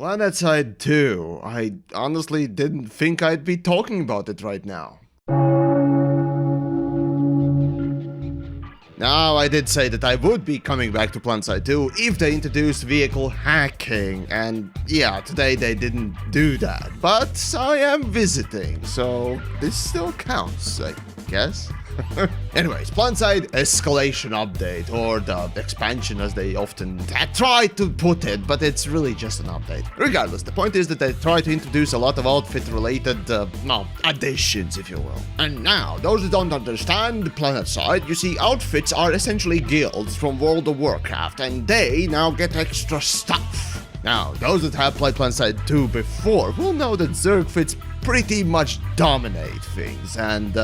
Planetside 2. I honestly didn't think I'd be talking about it right now. Now, I did say that I would be coming back to Planetside 2 if they introduced vehicle hacking, and yeah, today they didn't do that. But I am visiting, so this still counts, I guess. Anyways, Planetside Escalation update, or the expansion as they often try to put it, but it's really just an update. Regardless, the point is that they try to introduce a lot of outfit-related, additions, if you will. And now, those who don't understand Planetside, you see, outfits are essentially guilds from World of Warcraft, and they now get extra stuff. Now, those that have played Planetside 2 before will know that Zerg fits pretty much dominate things, and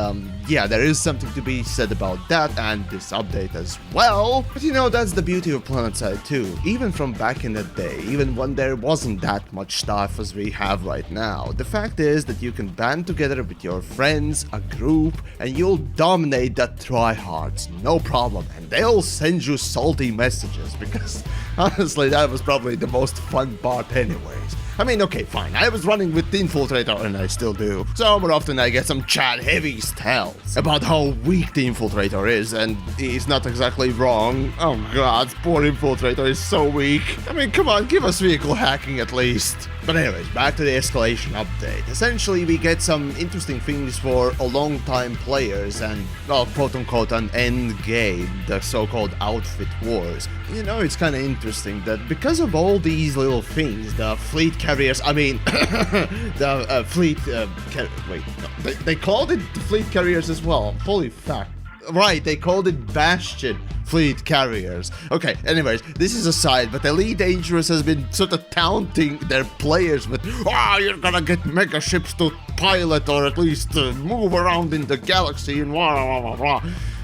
yeah, there is something to be said about that and this update as well. But you know, that's the beauty of Planetside 2. Even from back in the day, even when there wasn't that much stuff as we have right now, the fact is that you can band together with your friends, a group, and you'll dominate the tryhards, no problem, and they'll send you salty messages, because honestly, that was probably the most fun part anyways. I mean, okay, fine, I was running with the Infiltrator, and I still do. So more often I get some chat heavies tells about how weak the Infiltrator is, and he's not exactly wrong. Oh god, poor Infiltrator is so weak. I mean, come on, give us vehicle hacking at least. But anyways, back to the Escalation update. Essentially, we get some interesting things for a long-time players and, well, quote-unquote, an end game, the so-called outfit wars. You know, it's kind of interesting that because of all these little things, the fleet carriers, I mean, the fleet, wait, no, they called it the fleet carriers as well. Holy fuck. Right, they called it Bastion fleet carriers. Okay, anyways, this is a side, but Elite Dangerous has been sort of taunting their players with, you're gonna get mega ships to pilot or at least move around in the galaxy and blah.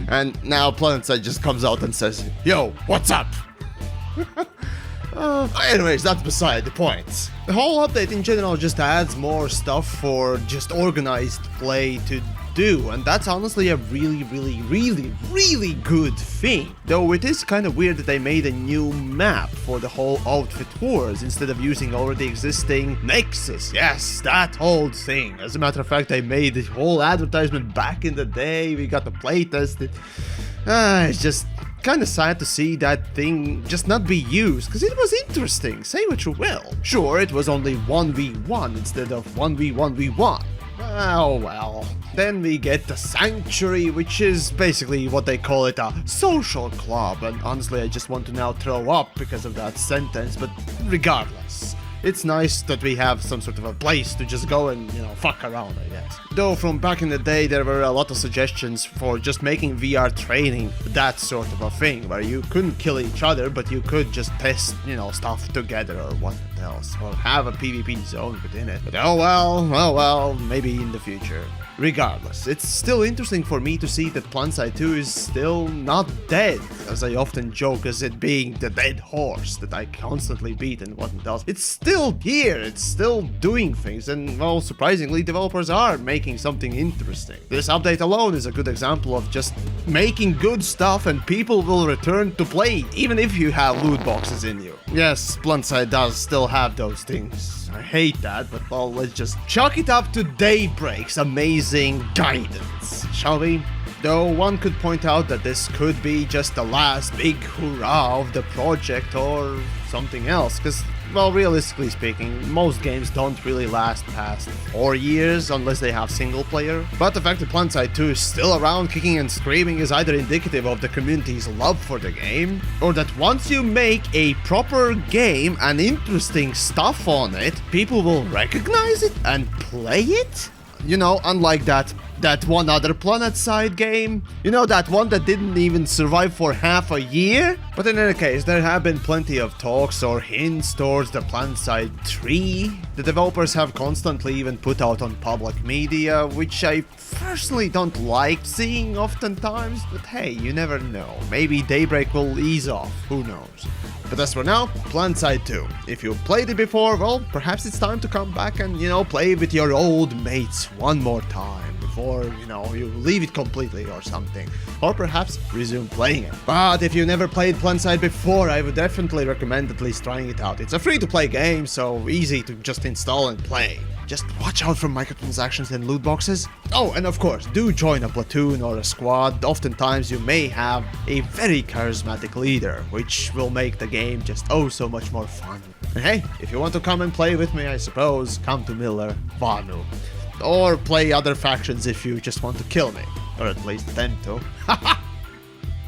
And now Planetside just comes out and says, yo, what's up? Anyways, that's beside the point. The whole update in general just adds more stuff for just organized play to do, and that's honestly a really good thing. Though it is kind of weird that they made a new map for the whole outfit wars instead of using already existing Nexus. Yes, that whole thing. As a matter of fact, they made the whole advertisement back in the day. We got to play test it. It's just kind of sad to see that thing just not be used, because it was interesting, say what you will. Sure, it was only 1v1 instead of 1v1v1. Oh well. Then we get the Sanctuary, which is basically what they call it, a social club, and honestly I just want to now throw up because of that sentence, but regardless. It's nice that we have some sort of a place to just go and, fuck around, I guess. Though from back in the day, there were a lot of suggestions for just making VR training that sort of a thing, where you couldn't kill each other, but you could just test, stuff together or what else, or have a PvP zone within it. But oh well, maybe in the future. Regardless, it's still interesting for me to see that Planetside 2 is still not dead, as I often joke as it being the dead horse that I constantly beat and whatnot else. It's still here, it's still doing things, and well, surprisingly, developers are making something interesting. This update alone is a good example of just making good stuff and people will return to play, even if you have loot boxes in you. Yes, Planetside does still have those things. I hate that, but well, let's just chalk it up to Daybreak's amazing guidance, shall we? Though one could point out that this could be just the last big hurrah of the project or something else, because, well, realistically speaking, most games don't really last past 4 years unless they have single player. But the fact that Planetside 2 is still around kicking and screaming is either indicative of the community's love for the game, or that once you make a proper game and interesting stuff on it, people will recognize it and play it? Unlike that one other Planetside game. That one that didn't even survive for half a year? But in any case, there have been plenty of talks or hints towards the Planetside 3. The developers have constantly even put out on public media, which I personally don't like seeing oftentimes, but hey, you never know. Maybe Daybreak will ease off, who knows. But as for now, Planetside 2. If you played it before, well, perhaps it's time to come back and, play with your old mates one more time. before, you know, you leave it completely or something. Or perhaps resume playing it. But if you've never played Planetside before, I would definitely recommend at least trying it out. It's a free-to-play game, so easy to just install and play. Just watch out for microtransactions and loot boxes. Oh, and of course, do join a platoon or a squad. Oftentimes you may have a very charismatic leader, which will make the game just oh so much more fun. And hey, if you want to come and play with me, I suppose, come to Miller, Vanu. Or play other factions if you just want to kill me. Or at least attempt to.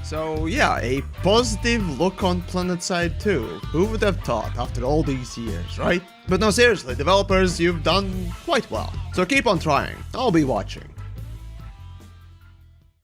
So yeah, a positive look on Planetside 2. Who would have thought after all these years, right? But no, seriously, developers, you've done quite well. So keep on trying. I'll be watching.